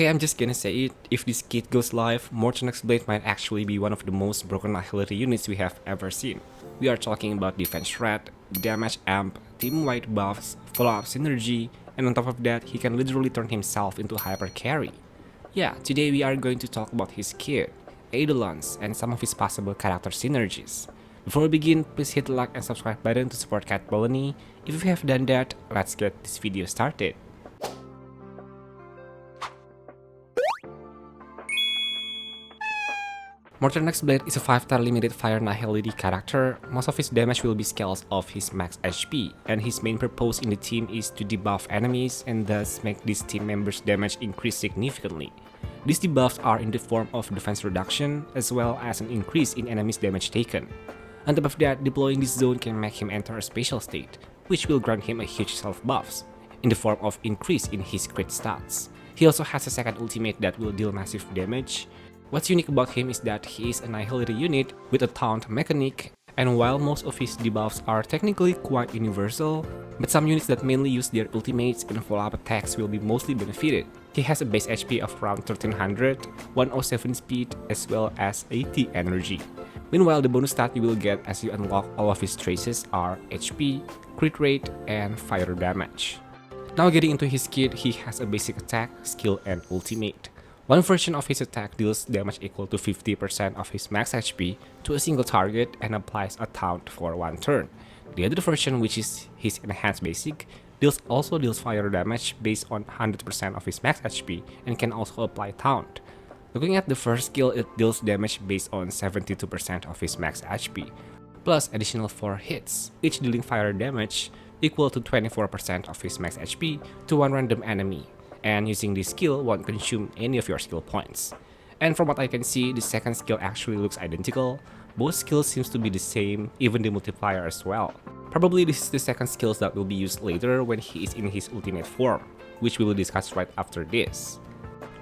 Okay, I'm just gonna say it, if this kit goes live, MORTENAX BLADE might actually be one of the most broken artillery units we have ever seen. We are talking about defense threat, damage amp, team-wide buffs, follow-up synergy, and on top of that, he can literally turn himself into hyper carry. Yeah, today we are going to talk about his kit, eidolons, and some of his possible character synergies. Before we begin, please hit the like and subscribe button to support Cat Polony. If you have done that, let's get this video started. MORTENAX BLADE is a 5-star limited fire nihility character. Most of his damage will be scales of his max HP, and his main purpose in the team is to debuff enemies and thus make these team members' damage increase significantly. These debuffs are in the form of defense reduction, as well as an increase in enemies' damage taken. On top of that, deploying this zone can make him enter a special state, which will grant him a huge self-buffs, in the form of increase in his crit stats. He also has a second ultimate that will deal massive damage. What's unique about him is that he is a nihility unit with a taunt mechanic, and while most of his debuffs are technically quite universal, but some units that mainly use their ultimates and follow-up attacks will be mostly benefited. He has a base HP of around 1300, 107 speed, as well as 80 energy. Meanwhile, the bonus stat you will get as you unlock all of his traces are HP, crit rate, and fire damage. Now getting into his kit, he has a basic attack, skill, and ultimate. One version of his attack deals damage equal to 50% of his max HP to a single target and applies a taunt for one turn. The other version, which is his enhanced basic, also deals fire damage based on 100% of his max HP and can also apply taunt. Looking at the first skill, it deals damage based on 72% of his max HP, plus additional 4 hits, each dealing fire damage equal to 24% of his max HP to one random enemy. And using this skill won't consume any of your skill points. And from what I can see, the second skill actually looks identical. Both skills seems to be the same, even the multiplier as well. Probably this is the second skill that will be used later when he is in his ultimate form, which we will discuss right after this.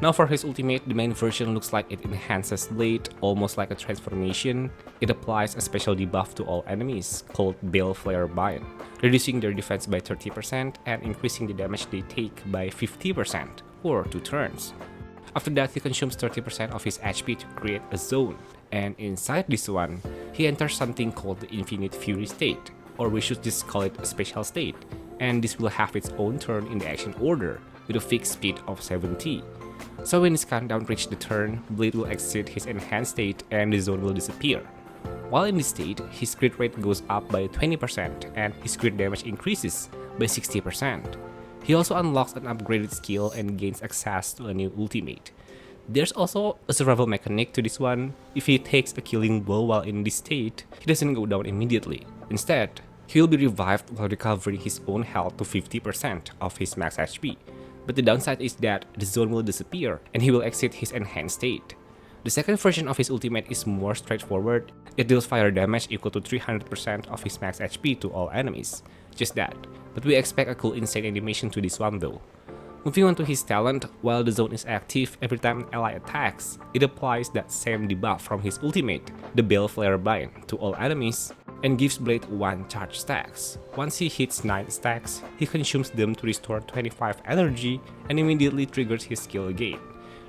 Now for his ultimate, the main version looks like it enhances Blade almost like a transformation. It applies a special debuff to all enemies called Baleflare Bind, reducing their defense by 30% and increasing the damage they take by 50% for 2 turns. After that, he consumes 30% of his HP to create a zone, and inside this one, he enters something called the Infinite Fury state, or we should just call it a special state, and this will have its own turn in the action order with a fixed speed of 70. So when his countdown reaches the turn, Blade will exit his enhanced state and the zone will disappear. While in this state, his crit rate goes up by 20% and his crit damage increases by 60%. He also unlocks an upgraded skill and gains access to a new ultimate. There's also a survival mechanic to this one. If he takes a killing blow while in this state, he doesn't go down immediately. Instead, he will be revived while recovering his own health to 50% of his max HP. But the downside is that the zone will disappear and he will exit his enhanced state. The second version of his ultimate is more straightforward. It deals fire damage equal to 300% of his max HP to all enemies. Just that. But we expect a cool insane animation to this one though. Moving on to his talent, while the zone is active, every time an ally attacks, it applies that same debuff from his ultimate, the Baleflare Bind, to all enemies, and gives Blade 1 charge stacks. Once he hits 9 stacks, he consumes them to restore 25 energy and immediately triggers his skill again.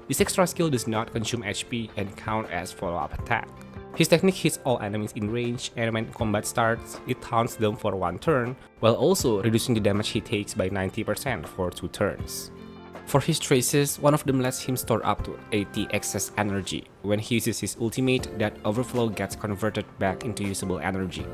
This extra skill does not consume HP and count as follow-up attack. His technique hits all enemies in range, and when combat starts, it taunts them for 1 turn, while also reducing the damage he takes by 90% for 2 turns. For his traces, one of them lets him store up to 80 excess energy. When he uses his ultimate, that overflow gets converted back into usable energy.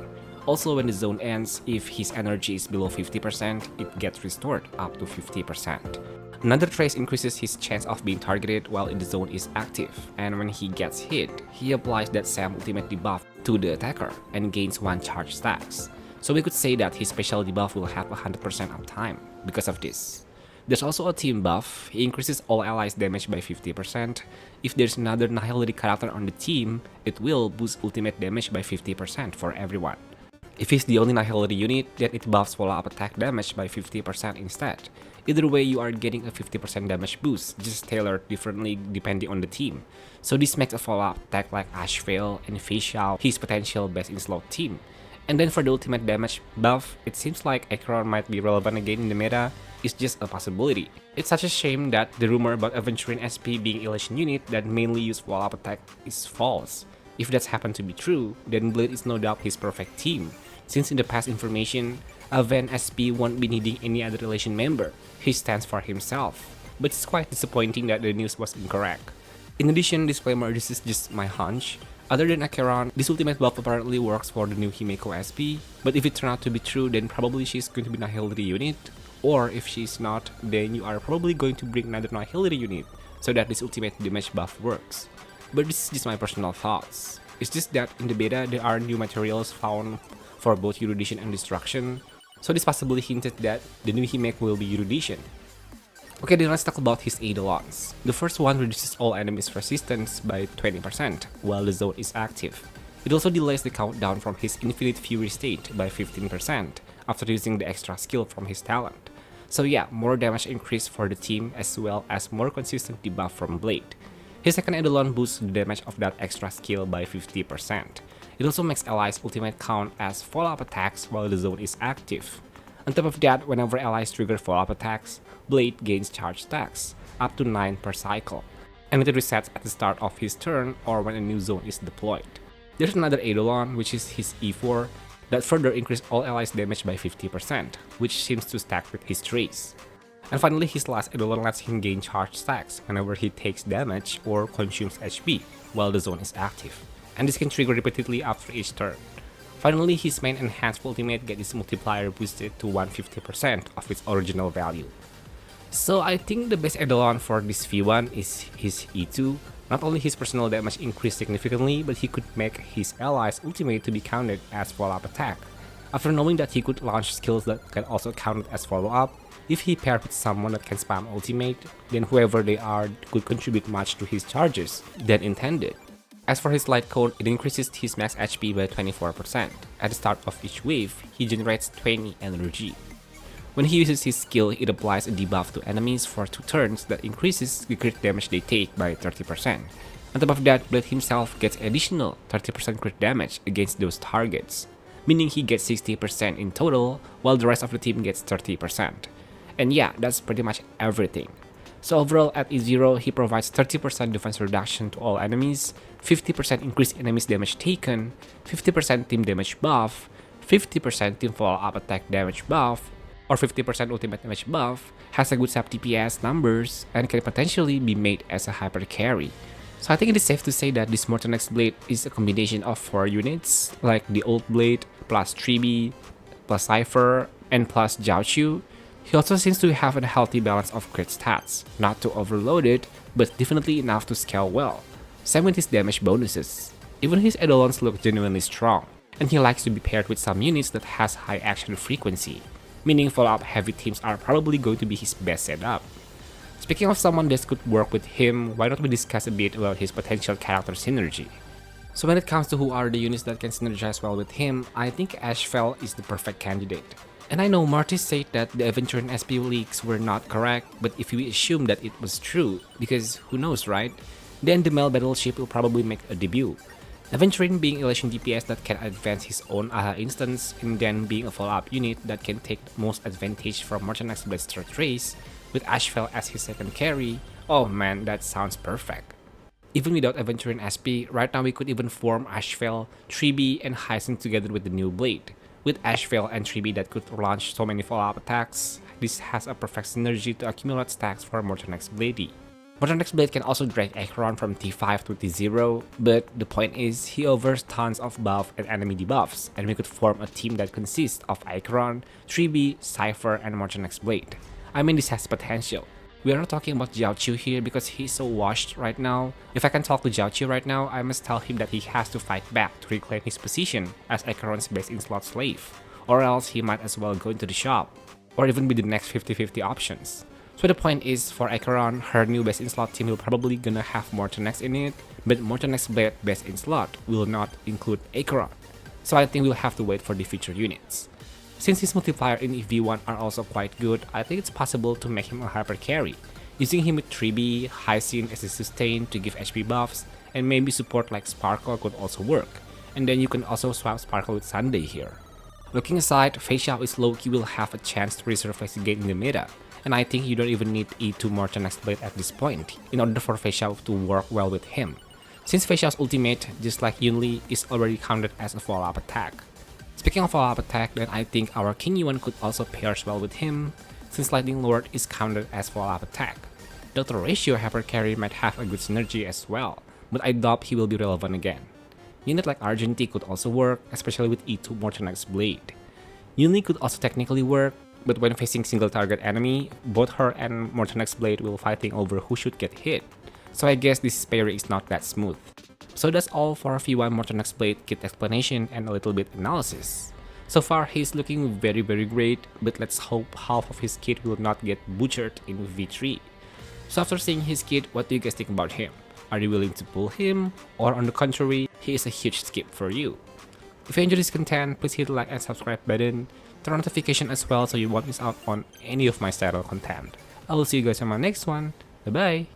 Also, when the zone ends, if his energy is below 50%, it gets restored up to 50%. Another trace increases his chance of being targeted while the zone is active, and when he gets hit, he applies that same ultimate debuff to the attacker and gains 1 charge stacks. So we could say that his special debuff will have 100% uptime because of this. There's also a team buff. He increases all allies' damage by 50%. If there's another nihility character on the team, it will boost ultimate damage by 50% for everyone. If he's the only nihility unit, then it buffs follow-up attack damage by 50% instead. Either way, you are getting a 50% damage boost, just tailored differently depending on the team. So this makes a follow-up attack like Ashvale and Facial his potential best in slot team. And then for the ultimate damage buff, it seems like Acheron might be relevant again in the meta. It's just a possibility. It's such a shame that the rumor about Aventurine SP being Elation unit that mainly use follow-up attack is false. If that's happened to be true, then Blade is no doubt his perfect team, since in the past information, Aven SP won't be needing any other Elation member. He stands for himself. But it's quite disappointing that the news was incorrect. In addition, disclaimer, this is just my hunch. Other than Acheron, this ultimate buff apparently works for the new Himeko SP, but if it turns out to be true, then probably she's going to be Nihility unit, or if she's not, then you are probably going to bring another Nihility unit, so that this ultimate damage buff works. But this is just my personal thoughts. It's just that in the beta, there are new materials found for both Erudition and Destruction, so this possibly hinted that the new Himeko will be Erudition. Okay, then let's talk about his eidolons. The first one reduces all enemies' resistance by 20% while the zone is active. It also delays the countdown from his Infinite Fury state by 15% after using the extra skill from his talent. So yeah, more damage increase for the team as well as more consistent debuff from Blade. His second eidolon boosts the damage of that extra skill by 50%. It also makes allies' ultimate count as follow-up attacks while the zone is active. On top of that, whenever allies trigger follow-up attacks, Blade gains charge stacks, up to 9 per cycle, and it resets at the start of his turn or when a new zone is deployed. There's another eidolon, which is his E4, that further increases all allies' damage by 50%, which seems to stack with his trace. And finally, his last eidolon lets him gain charge stacks whenever he takes damage or consumes HP while the zone is active, and this can trigger repeatedly after each turn. Finally, his main enhanced ultimate gets its multiplier boosted to 150% of its original value. So I think the best eidolon for this V1 is his E2. Not only his personal damage increased significantly, but he could make his allies' ultimate to be counted as follow-up attack. After knowing that he could launch skills that can also count as follow-up, if he paired with someone that can spam ultimate, then whoever they are could contribute much to his charges than intended. As for his lightcone, it increases his max HP by 24%. At the start of each wave, he generates 20 energy. When he uses his skill, it applies a debuff to enemies for 2 turns that increases the crit damage they take by 30%. On top of that, Blade himself gets additional 30% crit damage against those targets, meaning he gets 60% in total, while the rest of the team gets 30%. And yeah, that's pretty much everything. So overall at E0, he provides 30% defense reduction to all enemies, 50% increased enemies damage taken, 50% team damage buff, 50% team follow-up attack damage buff, or 50% ultimate damage buff, has a good sub DPS numbers, and can potentially be made as a hyper carry. So I think it is safe to say that this MORTENAX Blade is a combination of 4 units, like the old Blade, plus 3B, plus Cypher, and plus Jiaoqiu. He also seems to have a healthy balance of crit stats, not too overloaded, but definitely enough to scale well. Same with his damage bonuses. Even his eidolons look genuinely strong, and he likes to be paired with some units that has high action frequency, meaning follow-up heavy teams are probably going to be his best setup. Speaking of someone that could work with him, why don't we discuss a bit about his potential character synergy. So when it comes to who are the units that can synergize well with him, I think Ashfell is the perfect candidate. And I know Marty said that the Aventurine SP leaks were not correct, but if we assume that it was true, because who knows, right? Then the Mel Battleship will probably make a debut. Aventurine being Elation DPS that can advance his own AHA instance, and then being a follow-up unit that can take most advantage from MORTENAX Blade's third race, with Ashfell as his second carry. Oh man, that sounds perfect. Even without Aventurine SP, right now we could even form Ashfell, 3B, and Hyacin together with the new Blade. With Ashfell and 3B that could launch so many follow-up attacks, this has a perfect synergy to accumulate stacks for MORTENAX Blade. MORTENAX Blade can also drag Acheron from T5 to T0, but the point is he offers tons of buff and enemy debuffs, and we could form a team that consists of Acheron, 3B, Cypher, and MORTENAX Blade. I mean, this has potential. We are not talking about Jiaoqiu here because he's so washed right now. If I can talk to Jiaoqiu right now, I must tell him that he has to fight back to reclaim his position as Acheron's best-in-slot slave, or else he might as well go into the shop, or even be the next 50-50 options. So the point is, for Acheron, her new best-in-slot team will probably gonna have MORTENAX in it, but MORTENAX Blade best-in-slot will not include Acheron. So I think we'll have to wait for the future units. Since his multiplier in EV1 are also quite good, I think it's possible to make him a hyper carry, using him with 3B, Hyacin as a sustain to give HP buffs, and maybe support like Sparkle could also work. And then you can also swap Sparkle with Sunday here. Looking aside, Fei Xiao is low-key will have a chance to resurface again in the meta, and I think you don't even need E2 MORTENAX BLADE at this point in order for Fei Xiao to work well with him, since Fei Xiao's ultimate, just like Yunli, is already counted as a follow-up attack. Speaking of follow-up attack, then I think our King Yuan could also pairs well with him, since Lightning Lord is counted as follow-up attack. Dr. Ratio Hyper Carry might have a good synergy as well, but I doubt he will be relevant again. Unit like Argenti could also work, especially with E2 MORTENAX BLADE. Yunli could also technically work, but when facing single target enemy, both her and MORTENAX BLADE will fighting over who should get hit, so I guess this pairing is not that smooth. So that's all for V1 MORTENAX BLADE kit explanation and a little bit analysis. So far he's looking very great, but let's hope half of his kit will not get butchered in V3. So after seeing his kit, what do you guys think about him? Are you willing to pull him? Or on the contrary, he is a huge skip for you? If you enjoyed this content, please hit the like and subscribe button, turn on notification as well so you won't miss out on any of my style content. I will see you guys on my next one. Bye bye!